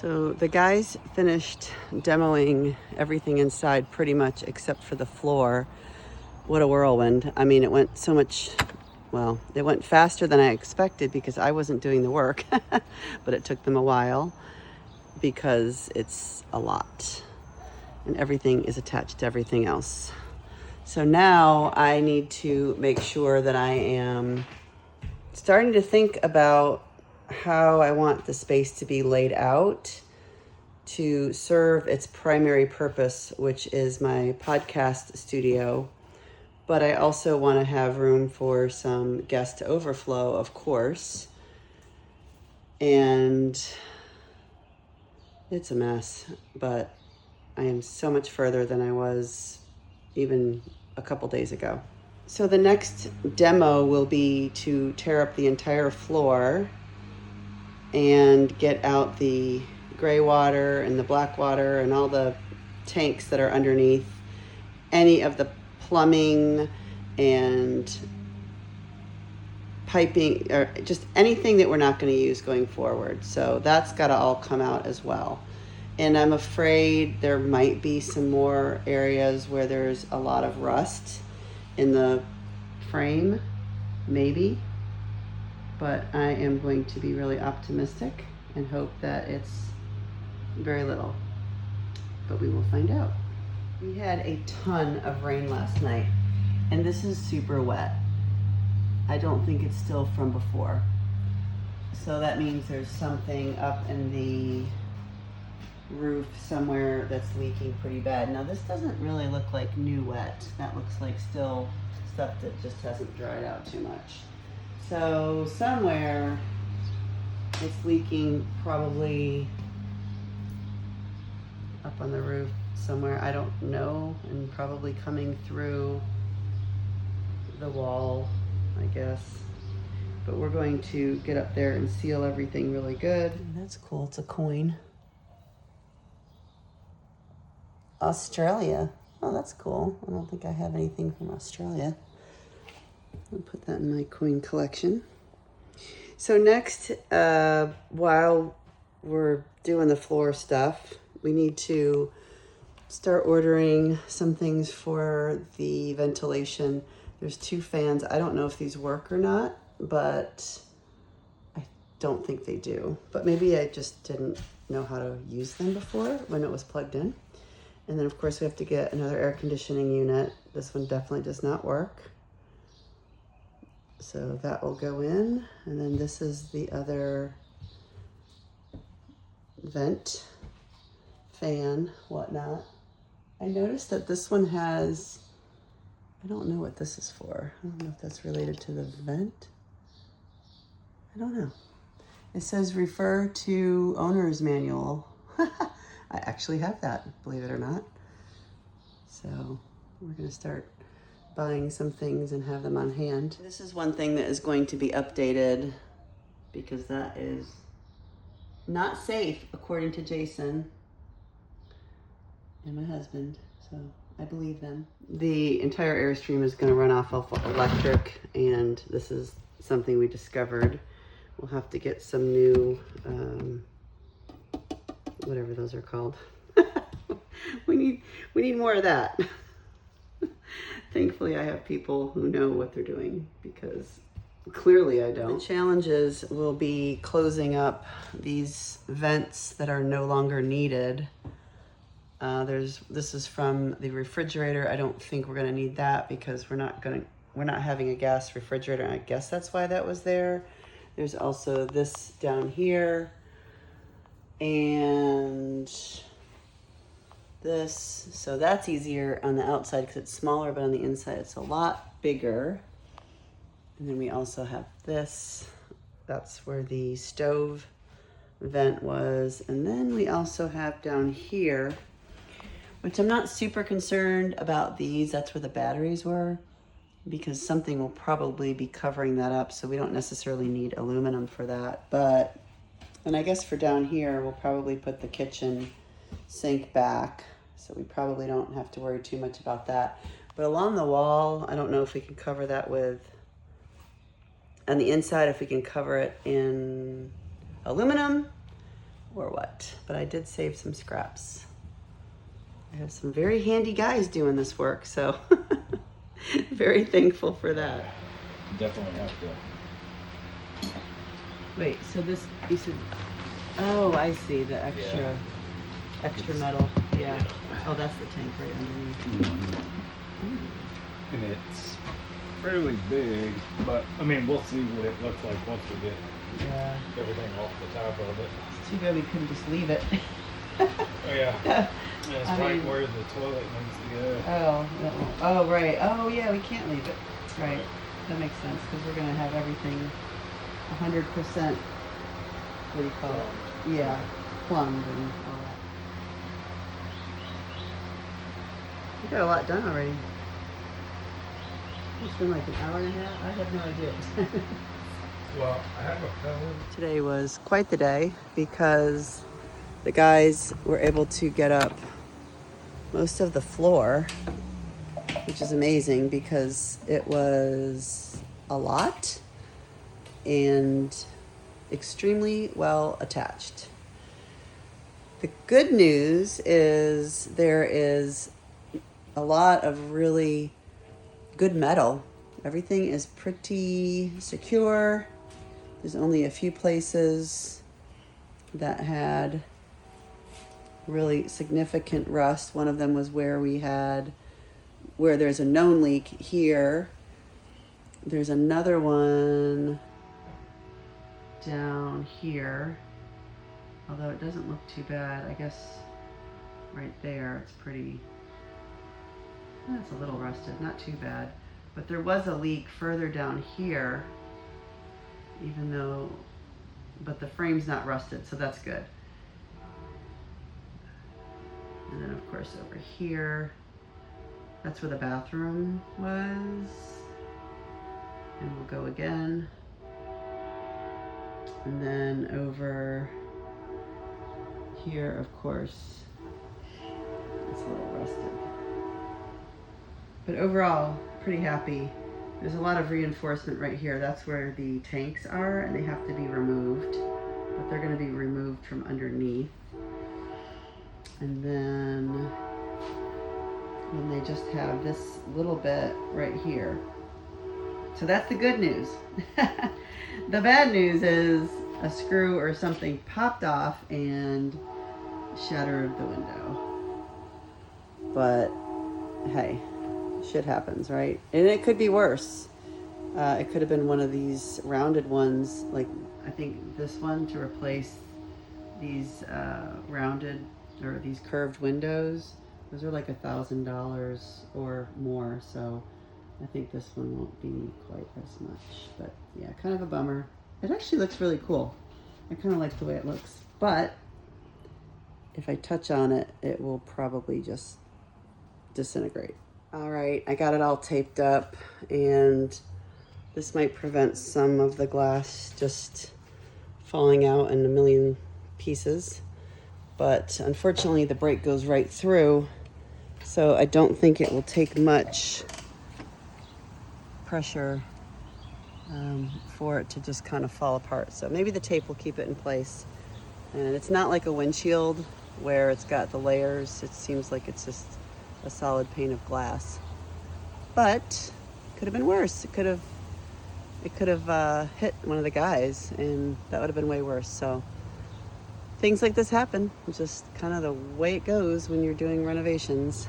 So the guys finished demoing everything inside pretty much except for the floor. What a whirlwind. I mean, it went so much, well, it went faster than I expected because I wasn't doing the work, but it took them a while because it's a lot and everything is attached to everything else. So now I need to make sure that I am starting to think about how I want the space to be laid out to serve its primary purpose, which is my podcast studio. But I also want to have room for some guest overflow, of course. And it's a mess, but I am so much further than I was even a couple days ago. So the next demo will be to tear up the entire floor and get out the gray water and the black water and all the tanks that are underneath, any of the plumbing and piping, or just anything that we're not going to use going forward. So that's got to all come out as well. And I'm afraid there might be some more areas where there's a lot of rust in the frame, maybe. But I am going to be really optimistic and hope that it's very little. But we will find out. We had a ton of rain last night, and this is super wet. I don't think it's still from before. So that means there's something up in the roof somewhere that's leaking pretty bad. Now this doesn't really look like new wet. That looks like still stuff that just hasn't dried out too much. So somewhere it's leaking, probably up on the roof somewhere, I don't know, and probably coming through the wall, I guess. But we're going to get up there and seal everything really good. That's cool, it's a coin. Australia, oh that's cool. I don't think I have anything from Australia. I'll put that in my coin collection. So next, while we're doing the floor stuff, we need to start ordering some things for the ventilation. There's 2 fans. I don't know if these work or not, but I don't think they do. But maybe I just didn't know how to use them before when it was plugged in. And then of course we have to get another air conditioning unit. This one definitely does not work. So that will go in. And then this is the other vent, fan, whatnot. I noticed that this one has, I don't know what this is for. I don't know if that's related to the vent. I don't know. It says refer to owner's manual. I actually have that, believe it or not. So we're gonna start buying some things and have them on hand. This is one thing that is going to be updated because that is not safe according to Jason and my husband, so I believe them. The entire Airstream is going to run off of electric, and this is something we discovered. We'll have to get some new, whatever those are called. we need more of that. Thankfully, I have people who know what they're doing because clearly I don't. The challenges will be closing up these vents that are no longer needed. This is from the refrigerator. I don't think we're gonna need that because we're not having a gas refrigerator. I guess that's why that was there. There's also this down here and this. So that's easier on the outside because it's smaller, but on the inside it's a lot bigger. And then we also have this. That's where the stove vent was. And then we also have down here, which I'm not super concerned about these. That's where the batteries were because something will probably be covering that up. So we don't necessarily need aluminum for that. But, and I guess for down here, we'll probably put the kitchen sink back. So we probably don't have to worry too much about that. But along the wall, I don't know if we can cover that with, on the inside, if we can cover it in aluminum or what. But I did save some scraps. I have some very handy guys doing this work, so very thankful for that. Definitely have to. Wait, so this, you said, oh, I see, the extra metal, yeah. Oh, that's the tank right underneath. And it's fairly big, but I mean, we'll see what it looks like once we get everything off the top of it. It's too bad we couldn't just leave it. Oh yeah, that's I right mean, where the toilet needs to go. Oh, right. Oh, yeah, we can't leave it. Right. That makes sense because we're going to have everything 100%, what do you call it? Yeah, plumbed and all that. We got a lot done already. It's been like an hour and a half. I have no idea. Well, I have a phone. Today was quite the day because the guys were able to get up most of the floor, which is amazing because it was a lot and extremely well attached. The good news is there is a lot of really good metal. Everything is pretty secure. There's only a few places that had really significant rust. One of them was where there's a known leak here. There's another one down here, although it doesn't look too bad. I guess right there it's pretty, it's a little rusted, not too bad. But there was a leak further down here, but the frame's not rusted, so that's good. And then of course over here, that's where the bathroom was. And we'll go again. And then over here, of course, it's a little rusted. But overall, pretty happy. There's a lot of reinforcement right here. That's where the tanks are, and they have to be removed. But they're going to be removed from underneath. And then they just have this little bit right here. So that's the good news. The bad news is a screw or something popped off and shattered the window. But hey, shit happens, right? And it could be worse. It could have been one of these rounded ones, like I think this one, to replace these rounded or these curved windows. Those are like $1,000 or more, so I think this one won't be quite as much. But yeah, kind of a bummer. It actually looks really cool. I kind of like the way it looks, but if I touch on it, it will probably just disintegrate. All right, I got it all taped up, and this might prevent some of the glass just falling out in a million pieces. But unfortunately, the brake goes right through, so I don't think it will take much pressure for it to just kind of fall apart. So maybe the tape will keep it in place. And it's not like a windshield where it's got the layers. It seems like it's just a solid pane of glass. But it could have been worse. It could have hit one of the guys, and that would have been way worse. So things like this happen. It's just kind of the way it goes when you're doing renovations.